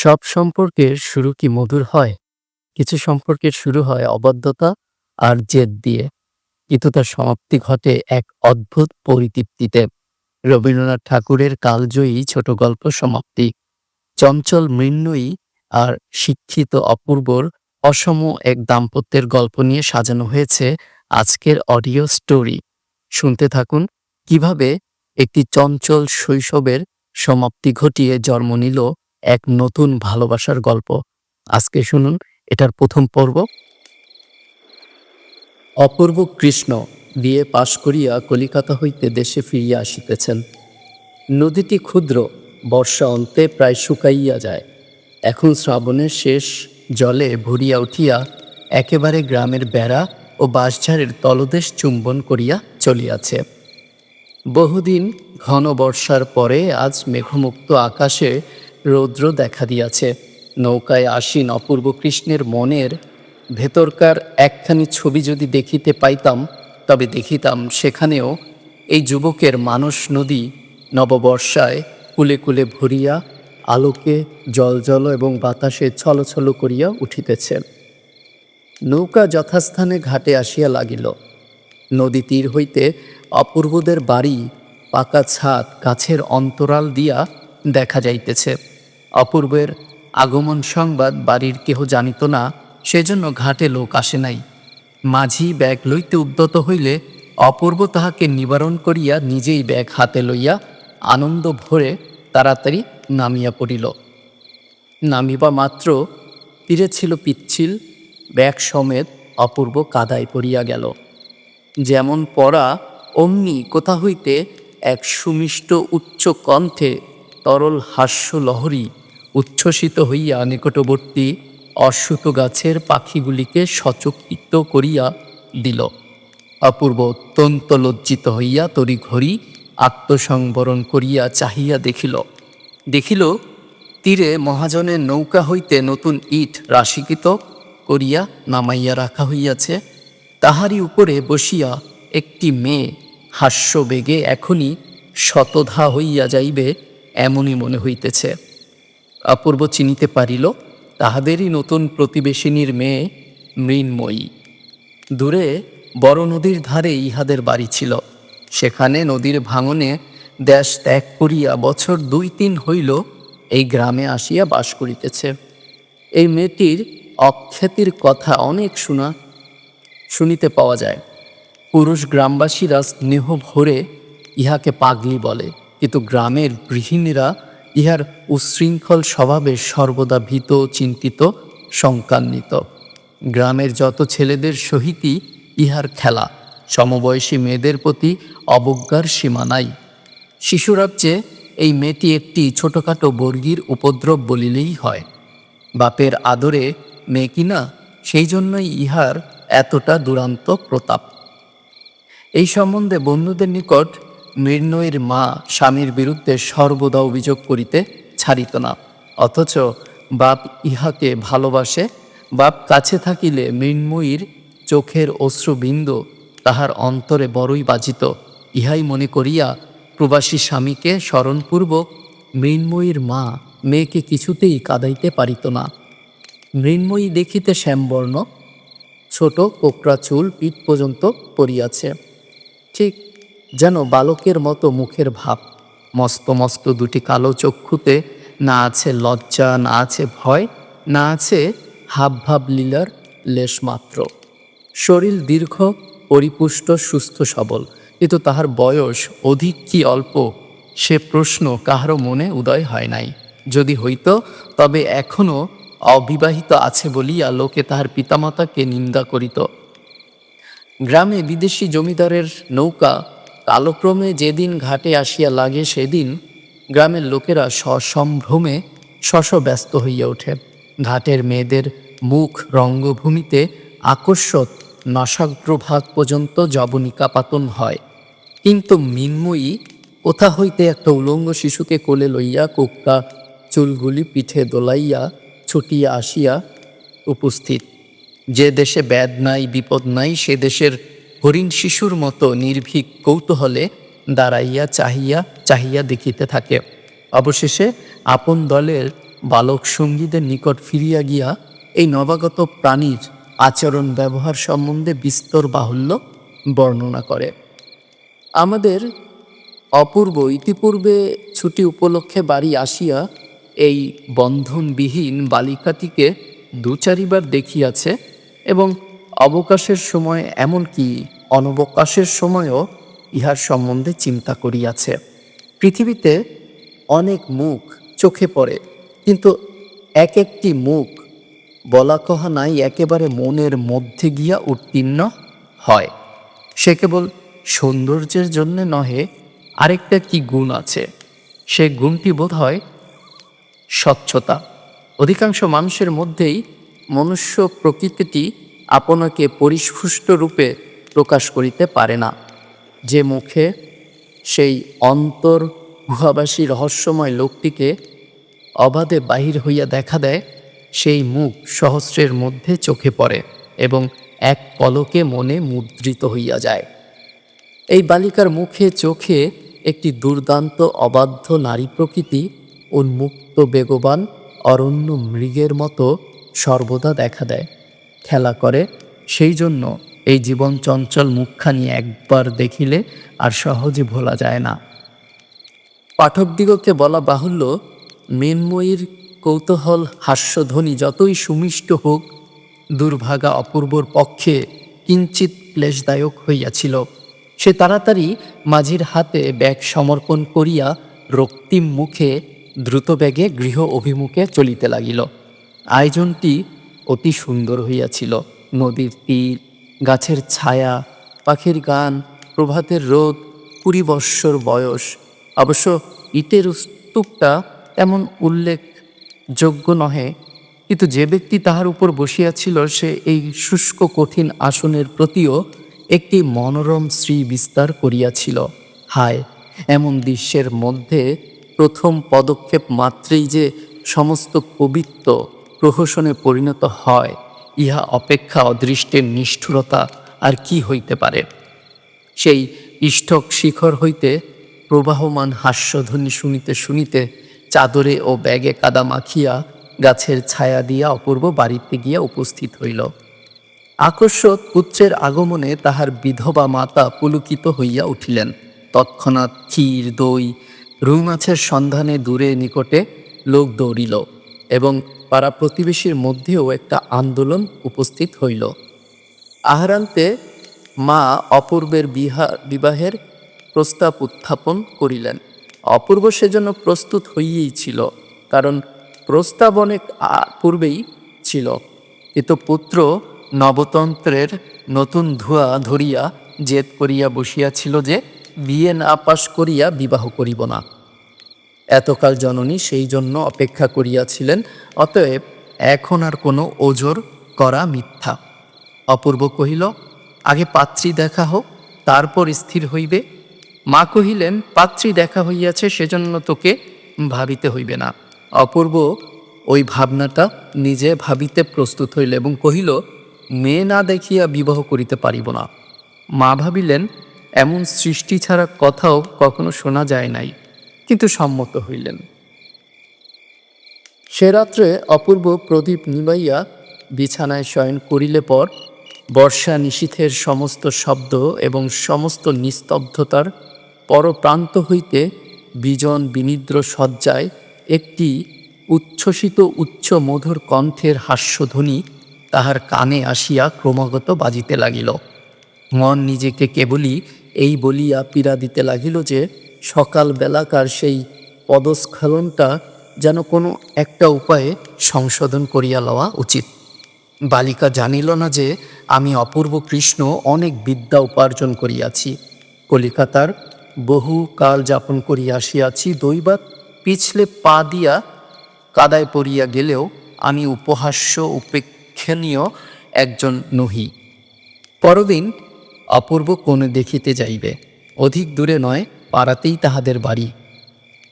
সব সম্পর্কের শুরু কি মধুর হয়? কিছু সম্পর্কের শুরু হয় অবাধ্যতা আর জেদ দিয়ে, কিন্তু তার সমাপ্তি ঘটে এক অদ্ভুত পরিতৃপ্তিতে। রবীন্দ্রনাথ ঠাকুরের কালজয়ী ছোট গল্প সমাপ্তি, চঞ্চল মৃন্ময়ী আর শিক্ষিত অপূর্বর অসম এক দাম্পত্যের গল্প নিয়ে সাজানো হয়েছে আজকের অডিও স্টোরি। শুনতে থাকুন কিভাবে একটি চঞ্চল শৈশবের সমাপ্তি ঘটিয়ে জন্ম নিল এক নতুন ভালোবাসার গল্প। আজকে শুনুন এটার প্রথম পর্ব। অপূর্ব কৃষ্ণ বিএ পাশ করিয়া কলিকাতা হইতে দেশে ফিরিয়া আসিতেছেন। নদীটি ক্ষুদ্র, বর্ষা অন্তে প্রায় শুকাইয়া যায়। এখন শ্রাবণের শেষ জলে ভরিয়া উঠিয়া একেবারে গ্রামের বেড়া ও বাঁশঝাড়ের তলদেশ চুম্বন করিয়া চলিয়াছে। বহুদিন ঘন বর্ষার পরে আজ মেঘমুক্ত আকাশে রৌদ্র দেখা দিয়াছে। নৌকায় আসীন অপূর্ব কৃষ্ণের মনের ভেতরকার একখানি ছবি যদি দেখিতে পাইতাম, তবে দেখিতাম সেখানেও এই যুবকের মানস নদী নববর্ষায় কুলে কুলে ভরিয়া আলোকে জলজল এবং বাতাসে ছলছল করিয়া উঠিতেছে। নৌকা যথাস্থানে ঘাটে আসিয়া লাগিল। নদী তীর হইতে অপূর্বদের বাড়ি, পাকা ছাদ, গাছের অন্তরাল দিয়া দেখা যাইতেছে। অপূর্বের আগমন সংবাদ বাড়ির কেহ জানিত না, সেজন্য ঘাটে লোক আসে নাই। মাঝি ব্যাগ লইতে উদ্যত হইলে অপূর্ব তাহাকে নিবারণ করিয়া নিজেই ব্যাগ হাতে লইয়া আনন্দ ভরে তাড়াতাড়ি নামিয়া পড়িল। নামিবা মাত্র তীরে ছিল পিচ্ছিল, ব্যাগ সমেত অপূর্ব কাদায় পড়িয়া গেল। যেমন পড়া, অমনি কোথা হইতে এক সুমিষ্ট উচ্চ কণ্ঠে তরল হাস্যলহরী উচ্ছ্বসিত হইয়া নিকটবর্তী অশ্বত্থ গাছের পাখিগুলিকে সচকিত করিয়া দিল। অপূর্ব অত্যন্ত লজ্জিত হইয়া তড়িঘড়ি আত্মসংবরণ করিয়া চাহিয়া দেখিল তীরে মহাজনের নৌকা হইতে নতুন ইট রাশিকৃত করিয়া নামাইয়া রাখা হইয়াছে। তাহারই উপরে বসিয়া একটি মেয়ে হাস্যবেগে এখনই শতধা হইয়া যাইবে এমনই মনে হইতেছে। অপূর্ব চিনিতে পারিল তাহাদেরই নতুন প্রতিবেশিনীর মেয়ে মৃন্ময়ী। দূরে বড় নদীর ধারে ইহাদের বাড়ি ছিল। সেখানে নদীর ভাঙনে দেশ ত্যাগ করিয়া বছর 2-3 হইল এই গ্রামে আসিয়া বাস করিতেছে। এই মেয়েটির অখ্যাতির কথা অনেক শুনিতে পাওয়া যায়। পুরুষ গ্রামবাসীরা স্নেহ ভরে ইহাকে পাগলি বলে, কিন্তু গ্রামের গৃহিণীরা ইহার উচ্ছৃঙ্খল স্বভাবে সর্বদা ভীত, চিন্তিত, শঙ্কান্বিত। গ্রামের যত ছেলেদের সহিতই ইহার খেলা, সমবয়সী মেয়েদের প্রতি অবজ্ঞার সীমা নাই। শিশুরাজ্যে এই মেয়েটি একটি ছোটোখাটো বর্গীর উপদ্রব বলিলেই হয়। বাপের আদরে মেয়ে কিনা, সেই জন্যই ইহার এতটা দুরান্ত প্রতাপ। এই সম্বন্ধে বন্ধুদের নিকট মৃন্ময়ীর মা স্বামীর বিরুদ্ধে সর্বদা অভিযোগ করিতে ছাড়িত না। অথচ বাপ ইহাকে ভালোবাসে। বাপ কাছে থাকিলে মৃন্ময়ীর চোখের অশ্রুবিন্দু তাহার অন্তরে বড়ই বাজিত। ইহাই মনে করিয়া প্রবাসী স্বামীকে স্মরণপূর্বক মৃন্ময়ীর মা মেয়েকে কিছুতেই কাঁদাইতে পারিত না। মৃন্ময়ী দেখিতে শ্যামবর্ণ, ছোট কোকড়া চুল পিঠ পর্যন্ত পড়িয়াছে, ঠিক যেন বালকের মতো মুখের ভাব। মস্ত মস্ত দুটি কালো চক্ষুতে না আছে লজ্জা, না আছে ভয়, না আছে হাবভাব লীলার লেশমাত্র। শরীর দীর্ঘ, পরিপুষ্ট, সুস্থ সবল, কিন্তু তাহার বয়স অধিক কি অল্প সে প্রশ্ন কাহারও মনে উদয় হয় নাই। যদি হইত তবে এখনও অবিবাহিত আছে বলিয়া লোকে তাহার পিতামাতাকে নিন্দা করিত। গ্রামে বিদেশি জমিদারের নৌকা কালক্রমে যেদিন ঘাটে আসিয়া লাগে, সেদিন গ্রামের লোকেরা সসম্ভ্রমে ব্যস্ত হইয়া ওঠে। ঘাটের মেয়েদের মুখ রঙ্গভূমিতে আকস্মাৎ নাসাগ্রভাগ পর্যন্ত যবনিকাপাতন হয়। কিন্তু মৃন্ময়ী কোথা হইতে একটা উলঙ্গ শিশুকে কোলে লইয়া কোকড়া চুলগুলি পিঠে দোলাইয়া ছুটিয়া আসিয়া উপস্থিত। যে দেশে ব্যাধ নাই, বিপদ নাই, সে দেশের হরিণ শিশুর মতো নির্ভীক কৌতূহলে দাঁড়াইয়া চাহিয়া চাহিয়া দেখিতে থাকে। অবশেষে আপন দলের বালক সঙ্গীদের নিকট ফিরিয়া গিয়া এই নবাগত প্রাণীর আচরণ ব্যবহার সম্বন্ধে বিস্তর বাহুল্য বর্ণনা করে। আমাদের অপূর্ব ইতিপূর্বে ছুটি উপলক্ষে বাড়ি আসিয়া এই বন্ধনবিহীন বালিকাটিকে দু চারিবার দেখিয়াছে এবং অবকাশের সময় এমনকি অনবকাশের সময়ও ইহার সম্বন্ধে চিন্তা করিয়াছে। পৃথিবীতে অনেক মুখ চোখে পড়ে, কিন্তু এক একটি মুখ বলা কহা নাই একেবারে মনের মধ্যে গিয়া উত্তীর্ণ হয়। সে কেবল সৌন্দর্যের জন্য নহে, আরেকটা কি গুণ আছে, সে গুণটি বোধ হয় স্বচ্ছতা। অধিকাংশ মানুষের মধ্যেই মনুষ্য প্রকৃতিটি আপনাকে পরিস্ফুষ্ট রূপে প্রকাশ করিতে পারে না। যে মুখে সেই অন্তর গুহাবাসী রহস্যময় লোকটিকে অবাধে বাহির হইয়া দেখা দেয়, সেই মুখ সহস্রের মধ্যে চোখে পড়ে এবং এক পলকে মনে মুদ্রিত হইয়া যায়। এই বালিকার মুখে চোখে একটি দুর্দান্ত অবাধ্য নারী প্রকৃতি উন্মুক্ত বেগবান অরণ্য মৃগের মতো সর্বদা দেখা দেয়, খেলা করে। সেই জন্য এই জীবন চঞ্চল মুখখানি একবার দেখিলে আর সহজে ভোলা যায় না। পাঠকদিগকে বলা বাহুল্য, মৃন্ময়ীর কৌতূহল হাস্যধ্বনি যতই সুমিষ্ট হোক, দুর্ভাগা অপূর্বর পক্ষে কিঞ্চিৎ ক্লেশদায়ক হইয়াছিল। সে তাড়াতাড়ি মাঝির হাতে ব্যাগ সমর্পণ করিয়া রক্তিম মুখে দ্রুতবেগে গৃহ অভিমুখে চলিতে লাগিল। আয়োজনটি অতি সুন্দর হইয়াছিল। নদীর তীর, গাছের ছায়া, পাখির গান, প্রভাতের রোদ, 20 বৎসর বয়স। অবশ্য ইটের স্তূপটা তেমন উল্লেখযোগ্য নহে, কিন্তু যে ব্যক্তি তাহার উপর বসিয়াছিল সে এই শুষ্ক কঠিন আসনের প্রতিও একটি মনোরম শ্রী বিস্তার করিয়াছিল। হায়, এমন দৃশ্যের মধ্যে প্রথম পদক্ষেপ মাত্রেই যে সমস্ত কবিত্ব প্রহসনে পরিণত হয়, ইহা অপেক্ষা অদৃষ্টের নিষ্ঠুরতা আর কি হইতে পারে। সেই ইষ্টক শিখর হইতে প্রবাহমান হাস্যধ্বনি শুনিতে শুনিতে চাদরে ও ব্যাগে কাদা মাখিয়া গাছের ছায়া দিয়া অপূর্ব বাড়িতে গিয়া উপস্থিত হইল। আকস্মাৎ পুত্রের আগমনে তাহার বিধবা মাতা পুলকিত হইয়া উঠিলেন। তৎক্ষণাৎ ক্ষীর, দই, রুই মাছের সন্ধানে দূরে নিকটে লোক দৌড়িল এবং পাড়া প্রতিবেশীর মধ্যেও একটা আন্দোলন উপস্থিত হইল। আহারান্তে মা অপূর্বের বিবাহের প্রস্তাব উত্থাপন করিলেন। অপূর্ব সেজন্য প্রস্তুত হইয়েই ছিল, কারণ প্রস্তাব অনেক পূর্বেই ছিল। কিন্তু পুত্র নবতন্ত্রের নতুন ধোঁয়া ধরিয়া জেদ করিয়া বসিয়াছিল যে বিয়ে না পাশ করিয়া বিবাহ করিব না। এতকাল জননী সেই জন্য অপেক্ষা করিয়াছিলেন, অতএব এখন আর কোনো ওজর করা মিথ্যা। অপূর্ব কহিল, আগে পাত্রী দেখা হোক, তারপর স্থির হইবে। মা কহিলেন, পাত্রী দেখা হইয়াছে, সেজন্য তোকে ভাবিতে হইবে না। অপূর্ব ওই ভাবনাটা নিজে ভাবিতে প্রস্তুত হইল এবং কহিল, মেয়ে না দেখিয়া বিবাহ করিতে পারিব না। মা ভাবিলেন, এমন সৃষ্টি ছাড়া কথাও কখনো শোনা যায় নাই, কিন্তু সম্মত হইলেন। সে রাত্রে অপূর্ব প্রদীপ নিবাইয়া বিছানায় শয়ন করিলে পর বর্ষা নিশীথের সমস্ত শব্দ এবং সমস্ত নিস্তব্ধতার পরপ্রান্ত হইতে বিজন বিনিদ্র শয্যায় একটি উচ্ছ্বসিত উচ্চ মধুর কণ্ঠের হাস্যধ্বনি তাহার কানে আসিয়া ক্রমাগত বাজিতে লাগিল। মন নিজেকে কেবলই এই বলিয়া পীড়া দিতে লাগিল যে সকাল বেলাকার সেই পদস্খলনটা যেন কোনো একটা উপায়ে সংশোধন করিয়া লওয়া উচিত। বালিকা জানিল না যে আমি অপূর্ব কৃষ্ণ অনেক বিদ্যা উপার্জন করিয়াছি, কলিকাতার বহু কাল যাপন করিয়া আসিয়াছি। দৈবাৎ পিছলে পা দিয়া কাদায় পড়িয়া গেলেও আমি উপহাস্য উপেক্ষণীয় একজন নহি। পরদিন অপূর্ব কোণে দেখিতে যাইবে, অধিক দূরে নয়, পাড়াতেই তাহাদের বাড়ি।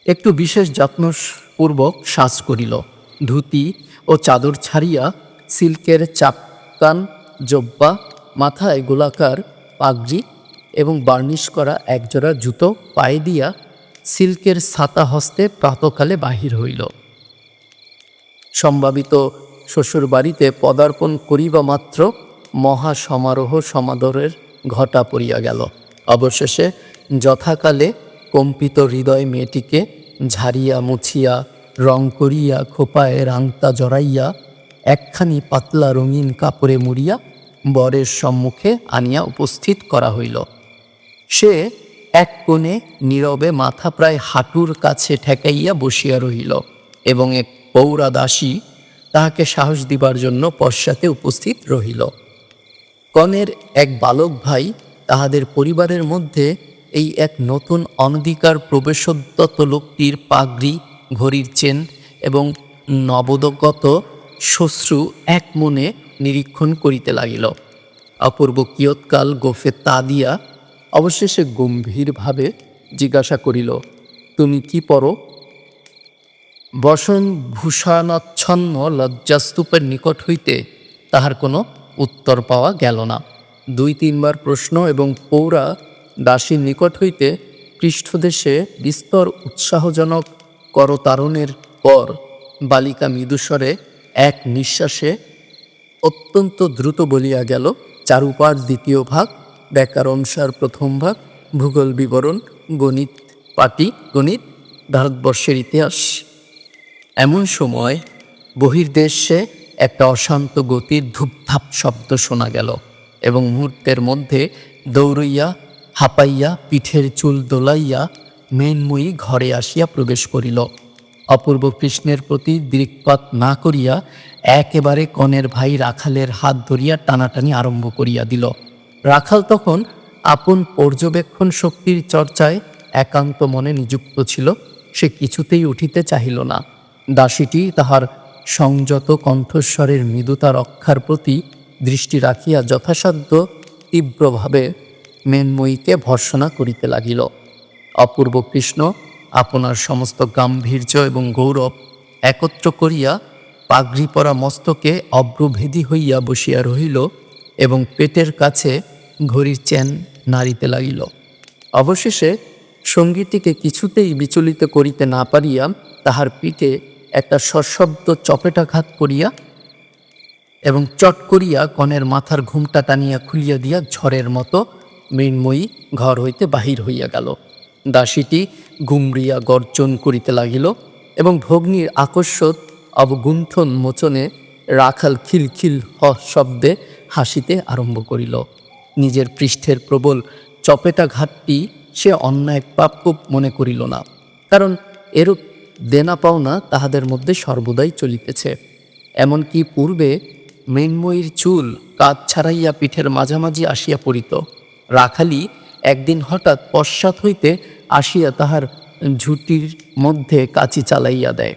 একটু বিশেষ যত্নপূর্বক সাজ করিল। ধুতি ও চাদর ছাড়িয়া সিল্কের চাপকান জব্বা, মাথায় গোলাকার পাগড়ি এবং বার্নিশ করা একজোড়া জুতো পায়ে দিয়া সিল্কের ছাতা হস্তে প্রাতকালে বাহির হইল। সম্ভাবিত শ্বশুরবাড়িতে পদার্পণ করিবা মাত্র মহা সমারোহ সমাদরের ঘটা পড়িয়া গেল। অবশেষে যথাকালে কম্পিত হৃদয় মেয়েটিকে ঝাড়িয়া মুছিয়া রং করিয়া খোপায় রাংতা জড়াইয়া একখানি পাতলা রঙিন কাপড়ে মুড়িয়া বরের সম্মুখে আনিয়া উপস্থিত করা হইল। সে এক কোণে নীরবে মাথা প্রায় হাঁটুর কাছে ঠেকাইয়া বসিয়া রহিল এবং এক পৌরা দাসী তাহাকে সাহস দিবার জন্য পশ্চাতে উপস্থিত রহিল। কনের এক বালক ভাই তাহাদের পরিবারের মধ্যে এই এক নতুন অনধিকার প্রবেশোদ্যত লোকটির পাগড়ি, ঘড়ির চেন এবং নবদগত শ্বশ্রু এক মনে নিরীক্ষণ করিতে লাগিল। অপূর্ব কিয়ৎকাল গোফে তা দিয়া অবশেষে গম্ভীরভাবে জিজ্ঞাসা করিল, তুমি কি পরো? বসন ভূষাণাচ্ছন্ন লজ্জাস্তূপের নিকট হইতে তাহার কোনো উত্তর পাওয়া গেল না। 2-3 বার প্রশ্ন এবং পৌরা দাসীর নিকট হইতে পৃষ্ঠদেশে বিস্তর উৎসাহজনক করতারণের পর বালিকা মৃদুস্বরে এক নিঃশ্বাসে অত্যন্ত দ্রুত বলিয়া গেল, চারুপাঠ 2য় ভাগ, ব্যাকরণসার 1ম ভাগ, ভূগোল বিবরণ, গণিত পাটিগণিত, ভারতবর্ষের ইতিহাস। এমন সময় বহির্দেশে একটা অশান্ত গতির ধূপধাপ শব্দ শোনা গেল এবং মুহূর্তের মধ্যে দৌড়ইয়া হাঁপাইয়া পিঠের চুল দোলাইয়া মৃন্ময়ী ঘরে আসিয়া প্রবেশ করিল। অপূর্ব কৃষ্ণের প্রতি দৃক্পাত না করিয়া একেবারে কনের ভাই রাখালের হাত ধরিয়া টানাটানি আরম্ভ করিয়া দিল। রাখাল তখন আপন পর্যবেক্ষণ শক্তির চর্চায় একান্ত মনে নিযুক্ত ছিল। সে কিছুতেই উঠিতে চাহিল না। দাসীটি তাহার সংযত কণ্ঠস্বরের মৃদুতা রক্ষার প্রতি দৃষ্টি রাখিয়া যথাসাধ্য তীব্রভাবে মৃন্ময়ীকে ভর্ৎসনা করিতে লাগিল। অপূর্ব কৃষ্ণ আপনার সমস্ত গাম্ভীর্য এবং গৌরব একত্র করিয়া পাগড়ি পরা মস্তকে অব্রভেদী হইয়া বসিয়া রহিল এবং পেটের কাছে ঘড়ির চেন নাড়িতে লাগিল। অবশেষে সঙ্গীটিকে কিছুতেই বিচলিত করিতে না পারিয়া তাহার পিঠে একটা সশব্দ চপেটাঘাত করিয়া এবং চট করিয়া কনের মাথার ঘুমটা টানিয়া খুলিয়া দিয়া ঝড়ের মতো মৃন্ময়ী ঘর হইতে বাহির হইয়া গেল। দাসীটি গুমরিয়া গর্জন করিতে লাগিল এবং ভগ্নীর আকস্মাৎ অবগুণ্ঠন মোচনে রাখাল খিলখিল শব্দে হাসিতে আরম্ভ করিল। নিজের পৃষ্ঠের প্রবল চপেটাঘাতটি সে অন্যায় প্রাপ্য মনে করিল না, কারণ এরূপ দেনা পাওনা তাহাদের মধ্যে সর্বদাই চলিতেছে। এমনকি পূর্বে মৃন্ময়ীর চুল কাঁধ ছাড়াইয়া পিঠের মাঝামাঝি আসিয়া পড়িত। রাখালি একদিন হঠাৎ পশ্চাৎ হইতে আসিয়া তাহার ঝুঁটির মধ্যে কাঁচি চালাইয়া দেয়।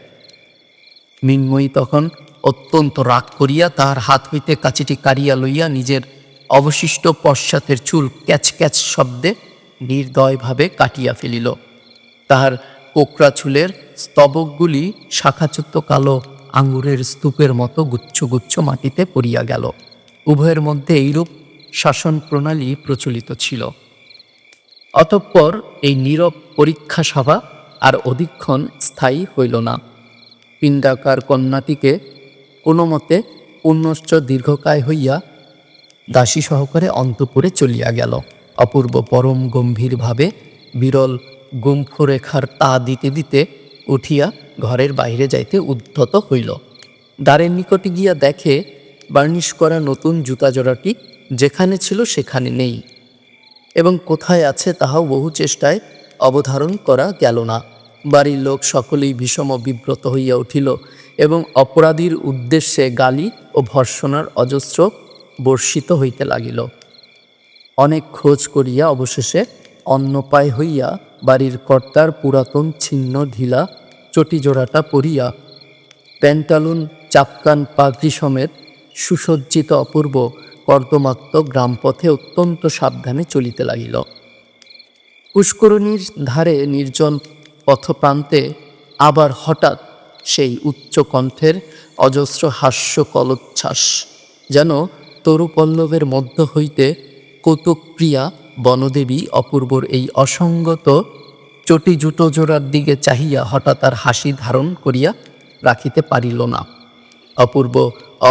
মৃন্ময়ী তখন অত্যন্ত রাগ করিয়া তাহার হাত হইতে কাঁচিটি কাড়িয়া লইয়া নিজের অবশিষ্ট পশ্চাতের চুল ক্যাচ ক্যাচ শব্দে নির্দয়ভাবে কাটিয়া ফেলিল। তাহার কোকড়া চুলের স্তবকগুলি শাখাচ্যুত কালো আঙ্গুরের স্তূপের মতো গুচ্ছ গুচ্ছ মাটিতে পড়িয়া গেল। উভয়ের মধ্যে এইরূপ শাসন প্রণালী প্রচলিত ছিল। অতঃপর এই নীরব পরীক্ষা সভা আর অধিকক্ষণ স্থায়ী হইল না। পিণ্ডাকার কন্যাটিকে কোনো মতে পুনশ্চ দীর্ঘকায় হইয়া দাসী সহকারে অন্তঃপুরে চলিয়া গেল। অপূর্ব পরম গম্ভীরভাবে বিরল গুম্ফরেখার তা দিতে দিতে উঠিয়া ঘরের বাইরে যাইতে উদ্ধত হইল। দ্বারের নিকটে গিয়া দেখে বার্নিশ করা নতুন জুতা জোড়াটি যেখানে ছিল সেখানে নেই এবং কোথায় আছে তাহাও বহু চেষ্টায় অবধারণ করা গেল না। বাড়ির লোক সকলেই বিষম বিব্রত হইয়া উঠিল এবং অপরাধীর উদ্দেশ্যে গালি ও ভর্ৎসনার অজস্র বর্ষিত হইতে লাগিল। অনেক খোঁজ করিয়া অবশেষে অন্নপায় হইয়া বাড়ির কর্তার পুরাতন ছিন্ন ঢিলা চটিজোড়াটা পরিয়া প্যান্টালুন চাপকান পাগড়ি সমেত সুসজ্জিত অপূর্ব কর্দমাক্ত গ্রামপথে অত্যন্ত সাবধানে চলিতে লাগিল। পুষ্করিণীর ধারে নির্জন পথপ্রান্তে আবার হঠাৎ সেই উচ্চ কণ্ঠের অজস্র হাস্য কলোচ্ছ্বাস, যেন তরুপল্লবের মধ্য হইতে কৌতুকপ্রিয়া বনদেবী অপূর্বর এই অসঙ্গত চটি জুটো জোড়ার দিকে চাহিয়া হঠাৎ আর হাসি ধারণ করিয়া রাখিতে পারিল না। অপূর্ব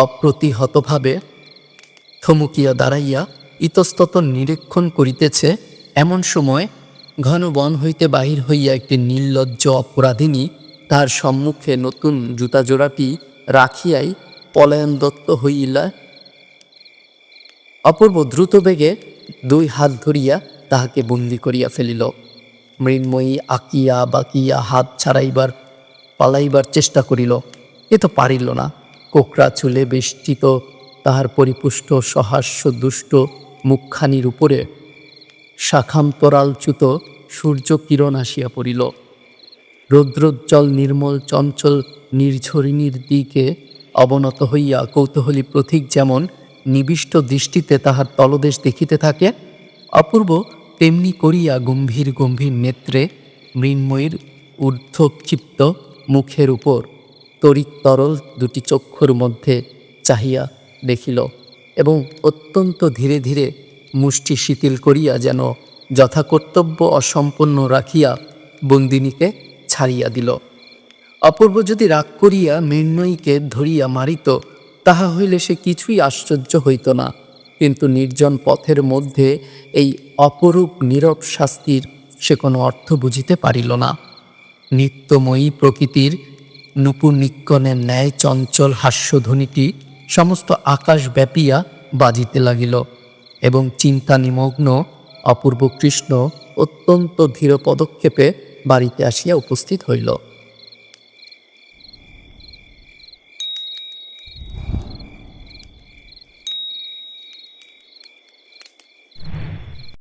অপ্রতিহতভাবে থমকিয়া দাঁড়াইয়া ইতস্তত নিরীক্ষণ করিতেছে। এমন সময় ঘন বন হইতে বাহির হইয়া একটি নির্লজ্জ অপরাধিনী তার সম্মুখে নতুন জুতাজোড়াটি রাখিয়াই পলায়নদত্ত হইলা। অপূর্ব দ্রুত বেগে দুই হাত ধরিয়া তাহাকে বন্দী করিয়া ফেলিল। মৃন্ময়ী আকিয়া বাকিয়া হাত ছাড়াইবার পালাইবার চেষ্টা করিল, এ তো পারিল না। কোকড়া চুলে বেষ্টিত তাহার পরিপুষ্ট সহাস্য দুষ্ট মুখখানির উপরে শাখান্তরালচ্যুত সূর্যকিরণ আসিয়া পড়িল। রৌদ্রোজ্জ্বল নির্মল চঞ্চল নির্ঝরিণীর দিকে অবনত হইয়া কৌতূহলী পথিক যেমন নিবিষ্ট দৃষ্টিতে তাহার তলদেশ দেখিতে থাকে, অপূর্ব তেমনি করিয়া গম্ভীর গম্ভীর নেত্রে মৃন্ময়ীর ঊর্ধ্বক্ষিপ্ত মুখের উপর তরিতরল দুটি চক্ষুর মধ্যে চাহিয়া দেখিল এবং অত্যন্ত ধীরে ধীরে মুষ্টি শিথিল করিয়া যেন যথাকর্তব্য অসম্পন্ন রাখিয়া বন্দিনীকে ছাড়িয়া দিল। অপূর্ব যদি রাগ করিয়া মৃন্ময়ীকে ধরিয়া মারিত, তাহা হইলে সে কিছুই আশ্চর্য হইত না। কিন্তু নির্জন পথের মধ্যে এই অপরূপ নীরব শাস্তির সে কোনো অর্থ বুঝিতে পারিল না। নিত্যময়ী প্রকৃতির নূপুরনিক্কণের ন্যায় চঞ্চল হাস্যধ্বনিটি সমস্ত আকাশ ব্যাপিয়া বাজিতে লাগিল এবং চিন্তা নিমগ্ন অপূর্ব কৃষ্ণ অত্যন্ত ধীর পদক্ষেপে বাড়িতে আসিয়া উপস্থিত হইল।